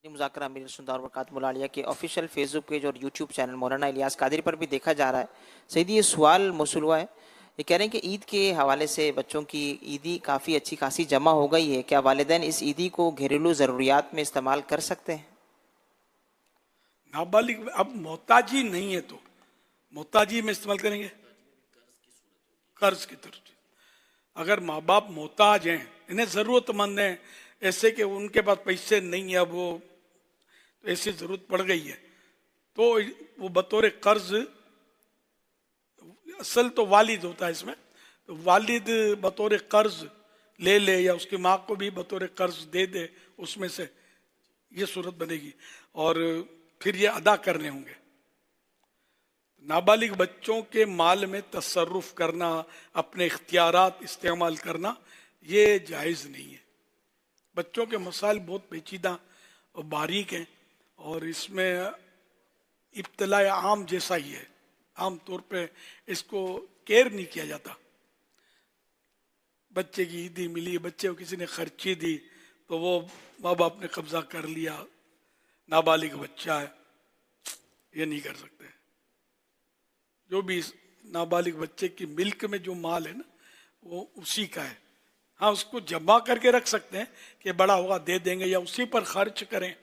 मुज़ाकरा अमीर सुंदर वरकत मुलालिया के ऑफिशियल फेसबुक पेज और यूट्यूब चैनल मौलाना इलियास कादरी पर भी देखा जा रहा है। सईदी ये सवाल मौसूल हुआ है, ये कह रहे हैं कि ईद के हवाले से बच्चों की ईदी काफ़ी अच्छी खासी जमा हो गई है, क्या वालिदैन इस ईदी को घरेलू ज़रूरियात में इस्तेमाल कर सकते हैं? नाबालिग अब मोहताजी नहीं है तो मोहताजी में इस्तेमाल करेंगे, कर्ज की तरफ। अगर माँ बाप मोहताज हैं, इन्हें जरूरतमंद हैं, ऐसे कि उनके पास पैसे नहीं है, वो तो ऐसी जरूरत पड़ गई है, तो वो बतौर कर्ज, असल तो वालिद होता है इसमें, तो वालिद बतौर कर्ज ले ले या उसकी माँ को भी बतौर कर्ज दे दे, उसमें से ये सूरत बनेगी और फिर ये अदा करने होंगे। नाबालिग बच्चों के माल में तसर्रुफ करना, अपने इख्तियारात इस्तेमाल करना, ये जायज़ नहीं है। बच्चों के मसाइल बहुत पेचीदा और बारीक हैं और इसमें इब्तला आम जैसा ही है। आम तौर पे इसको केयर नहीं किया जाता। बच्चे की ईदी मिली, बच्चे को किसी ने खर्ची दी तो वो माँ बाप ने कब्जा कर लिया, नाबालिग बच्चा है, ये नहीं कर सकते। जो भी नाबालिग बच्चे की मिल्क में जो माल है ना, वो उसी का है। हाँ, उसको जमा करके रख सकते हैं कि बड़ा होगा दे देंगे या उसी पर खर्च करें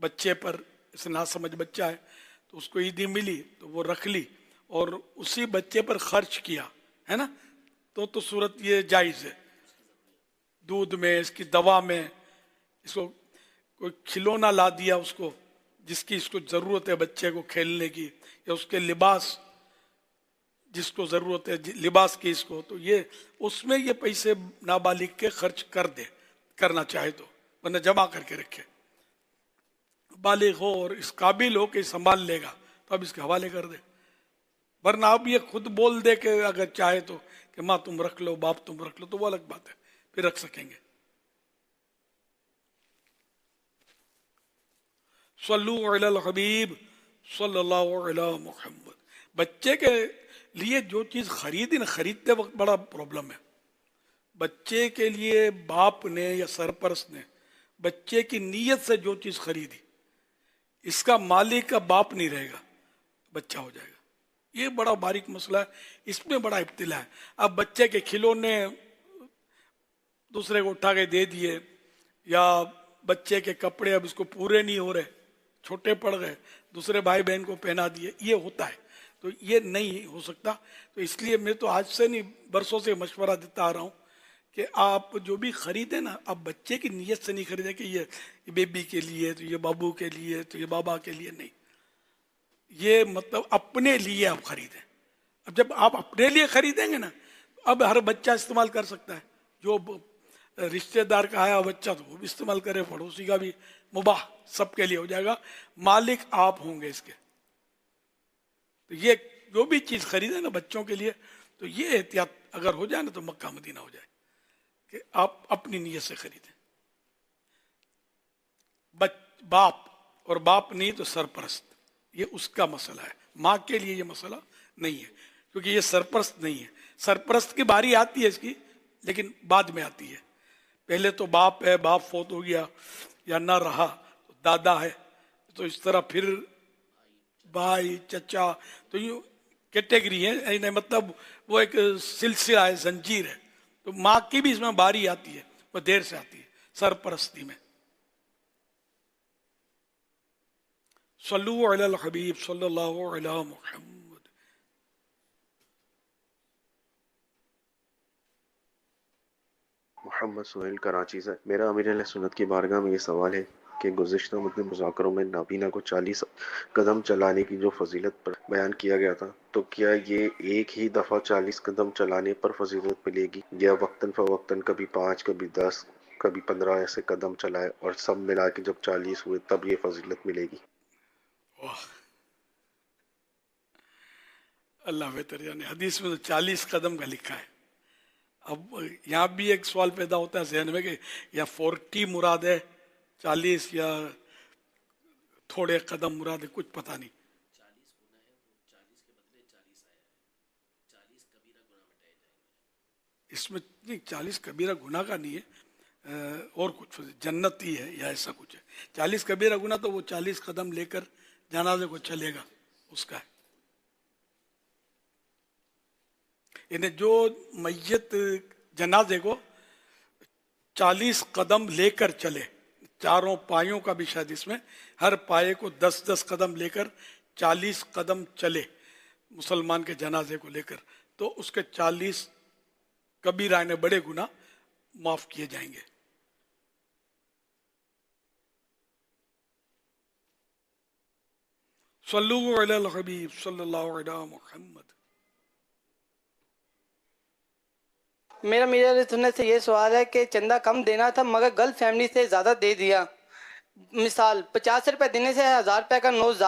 बच्चे पर। इसे ना समझ बच्चा है तो उसको ईदी मिली तो वो रख ली और उसी बच्चे पर खर्च किया, है ना, तो सूरत ये जायज़ है। दूध में, इसकी दवा में, इसको कोई खिलौना ला दिया उसको जिसकी इसको ज़रूरत है बच्चे को खेलने की, या उसके लिबास जिसको ज़रूरत है लिबास की इसको, तो ये उसमें ये पैसे नाबालिग के खर्च कर दे, करना चाहे तो, वरना जमा करके रखे। बालिग हो और इस काबिल हो कि संभाल लेगा तो अब इसके हवाले कर दे, वरना अब ये खुद बोल दे कि अगर चाहे तो कि माँ तुम रख लो, बाप तुम रख लो, तो वो अलग बात है, फिर रख सकेंगे। सल्लु अलल हबीब सल्लल्लाहु अलैहि मुहम्मद। बच्चे के लिए जो चीज़ खरीदी ना, खरीदते वक्त बड़ा प्रॉब्लम है। बच्चे के लिए बाप ने या सरपरस्त ने बच्चे की नीयत से जो चीज़ खरीदी, इसका मालिक का बाप नहीं रहेगा, बच्चा हो जाएगा। ये बड़ा बारीक मसला है, इसमें बड़ा इब्तिला है। अब बच्चे के खिलौने दूसरे को उठा के दे दिए, या बच्चे के कपड़े अब इसको पूरे नहीं हो रहे, छोटे पड़ गए, दूसरे भाई बहन को पहना दिए, ये होता है। तो ये नहीं हो सकता। तो इसलिए मैं तो आज से नहीं, बरसों से मशवरा देता आ रहा हूँ कि आप जो भी खरीदे ना, आप बच्चे की नीयत से नहीं खरीदे कि ये बेबी के लिए, तो ये बाबू के लिए, तो ये बाबा के लिए, नहीं। ये मतलब अपने लिए आप खरीदें। अब जब आप अपने लिए खरीदेंगे ना, अब हर बच्चा इस्तेमाल कर सकता है। जो रिश्तेदार का आया बच्चा तो वो भी इस्तेमाल करे, पड़ोसी का भी, मुबाह सबके लिए हो जाएगा। मालिक आप होंगे इसके। तो ये जो भी चीज़ खरीदे ना बच्चों के लिए, तो ये एहतियात अगर हो जाए ना तो मक्का मदीना हो जाए कि आप अपनी नीयत से खरीदें। बाप, और बाप नहीं तो सरपरस्त, ये उसका मसला है। माँ के लिए ये मसला नहीं है, क्योंकि ये सरपरस्त नहीं है। सरपरस्त की बारी आती है इसकी, लेकिन बाद में आती है। पहले तो बाप है, बाप फौत हो गया या ना रहा तो दादा है, तो इस तरह फिर भाई, चचा, तो यूँ कैटेगरी है, मतलब वो एक सिलसिला है, जंजीर है। तो माँ की भी इसमें बारी आती है, वो देर से आती है सरपरस्ती में। सल्लु अलल हबीब सल्लल्लाहु अलैहि मुहम्मद। मोहम्मद सुहेल कराची से। मेरा अमीर सुन्नत की बारगाह में ये सवाल है कि गुज़िश्ता मुद्दे मुज़ाकरों में नाबीना को 40 कदम चलाने की जो फजीलत पर बयान किया गया था, तो क्या ये एक ही दफ़ा 40 कदम चलाने पर फजीलत मिलेगी, या वक्तन फ़वक्तन कभी 5, कभी 10, कभी 15 ऐसे कदम चलाए और सब मिला के जब 40 हुए तब ये फजीलत मिलेगी? अल्लाह बेहतर जाने। हदीस में तो 40 कदम का लिखा है। अब यहाँ भी एक सवाल पैदा होता है जहन में कि या 40 मुराद है, 40, या थोड़े कदम मुराद है, कुछ पता नहीं। इसमें नहीं, 40 कबीरा गुनाह का नहीं है, اور کچھ جنتی ہے یا ایسا کچھ ہے. 40 کبیرہ گناہ تو وہ 40 قدم لے کر جنازے کو چلے گا اس کا ہے. یعنی جو میت جنازے کو 40 قدم لے کر چلے، چاروں پایوں کا بھی شاید اس میں، ہر پائے کو 10 قدم لے کر 40 قدم چلے مسلمان کے جنازے کو لے کر، تو اس کے 40 کبیرہ یعنی بڑے گناہ معاف کیے جائیں گے. صلو علی الحبیب صلی اللہ علیہ محمد. میرا میرا علیہ سنت سے یہ سوال ہے کہ چندہ کم دینا تھا مگر گلف فیملی سے زیادہ دے دیا. مثال 50 روپے دینے سے 1000 روپے کا نوٹ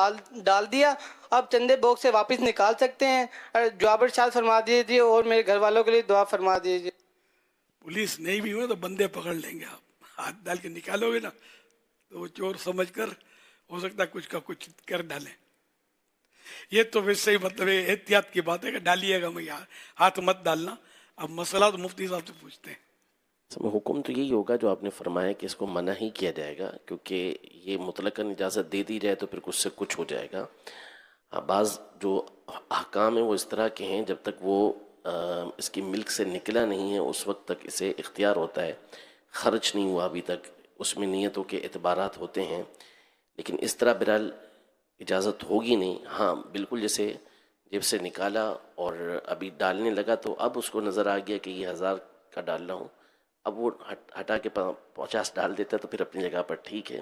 ڈال دیا. اب چندے باکس سے واپس نکال سکتے ہیں؟ جواب ارشاد فرما دیجیے اور میرے گھر والوں کے لیے دعا فرما دیجیے. پولیس نہیں بھی ہوئے تو بندے پکڑ لیں گے. آپ ہاتھ ڈال کے نکالو گے نا تو وہ چور سمجھ کر ہو سکتا ہے کچھ کا کچھ کر ڈالیں. یہ تو ویسے ہی مطلب احتیاط کی بات ہے کہ ڈالیے گا میں ہاتھ مت ڈالنا. اب مسئلہ تو مفتی صاحب سے پوچھتے ہیں. حکم تو یہی ہوگا جو آپ نے فرمایا کہ اس کو منع ہی کیا جائے گا، کیونکہ یہ مطلقاً اجازت دے دی جائے تو پھر کچھ سے کچھ ہو جائے گا. بعض جو احکام ہیں وہ اس طرح کے ہیں جب تک وہ اس کی ملک سے نکلا نہیں ہے اس وقت تک اسے اختیار ہوتا ہے. خرچ نہیں ہوا ابھی تک، اس میں نیتوں کے اعتبارات ہوتے ہیں، لیکن اس طرح بہرحال اجازت ہوگی نہیں. ہاں بالکل جیسے جیب سے نکالا اور ابھی ڈالنے لگا تو اب اس کو نظر آ گیا کہ یہ 1000 کا ڈال رہا ہوں، اب وہ ہٹا کے 50 ڈال دیتا تو پھر اپنی جگہ پر ٹھیک ہے.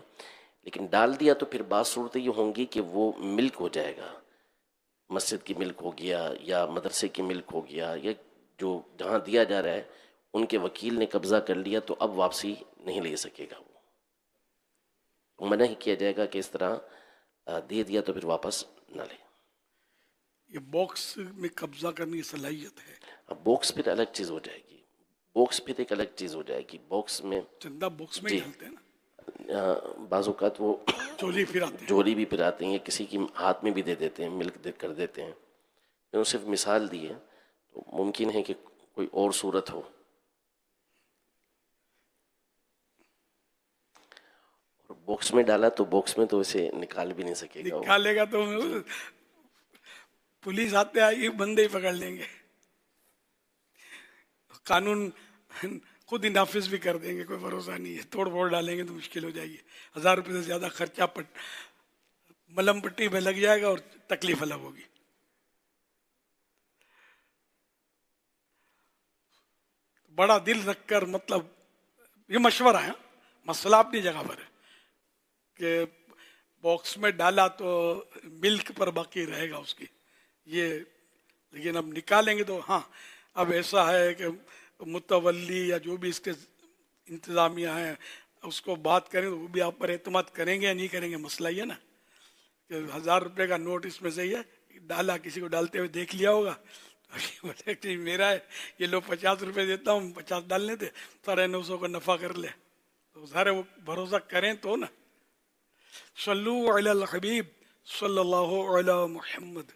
لیکن ڈال دیا تو پھر بعض صورتیں یہ ہوں گی کہ وہ ملک ہو جائے گا، مسجد کی ملک ہو گیا یا مدرسے کی ملک ہو گیا، یا جو جہاں دیا جا رہا ہے ان کے وکیل نے قبضہ کر لیا تو اب واپسی نہیں لے سکے گا. وہ منع ہی کیا جائے گا کہ اس طرح دے دیا تو پھر واپس نہ لے. یہ باکس میں قبضہ کرنے کی صلاحیت ہے. اب باکس پھر الگ چیز ہو جائے گی، باکس پھر ایک الگ چیز ہو جائے گی. باکس میں چندہ باکس میں ہی ڈالتے ہیں نا، بعض اوقات وہ چولی پھراتے ہیں. جولی بھی پھراتے ہیں یا کسی کی ہاتھ میں بھی دے دیتے ہیں، ملک دے کر دیتے ہیں. میں نے صرف مثال دی ہے، تو ممکن ہے کہ کوئی اور صورت ہو. اور باکس میں ڈالا تو باکس میں تو اسے نکال بھی نہیں سکے گا. نکالے گا تو پولیس آتے آئے بندے ہی پکڑ لیں گے. قانون خود ہی نافذ بھی کر دیں گے، کوئی بھروسہ نہیں ہے. توڑ پھوڑ ڈالیں گے تو مشکل ہو جائے گی. 1000 روپے سے زیادہ خرچہ ملم پٹی میں لگ جائے گا اور تکلیف الگ ہوگی. بڑا دل رکھ کر، مطلب یہ مشورہ ہے، مسئلہ اپنی جگہ پر ہے کہ باکس میں ڈالا تو ملک پر باقی رہے گا اس کی یہ. لیکن اب نکالیں گے تو ہاں اب ایسا ہے کہ متولی یا جو بھی اس کے انتظامیہ ہیں اس کو بات کریں تو وہ بھی آپ پر اعتماد کریں گے یا نہیں کریں گے. مسئلہ یہ نا کہ 1000 روپے کا نوٹ اس میں سے ہی ہے، ڈالا، کسی کو ڈالتے ہوئے دیکھ لیا ہوگا، میرا ہے یہ لو 50 روپے دیتا ہوں، 50 ڈالنے تھے، 950 کا نفع کر لے. تو سارے وہ بھروسہ کریں تو نا. صلو علی الحبیب صلی اللہ علی محمد.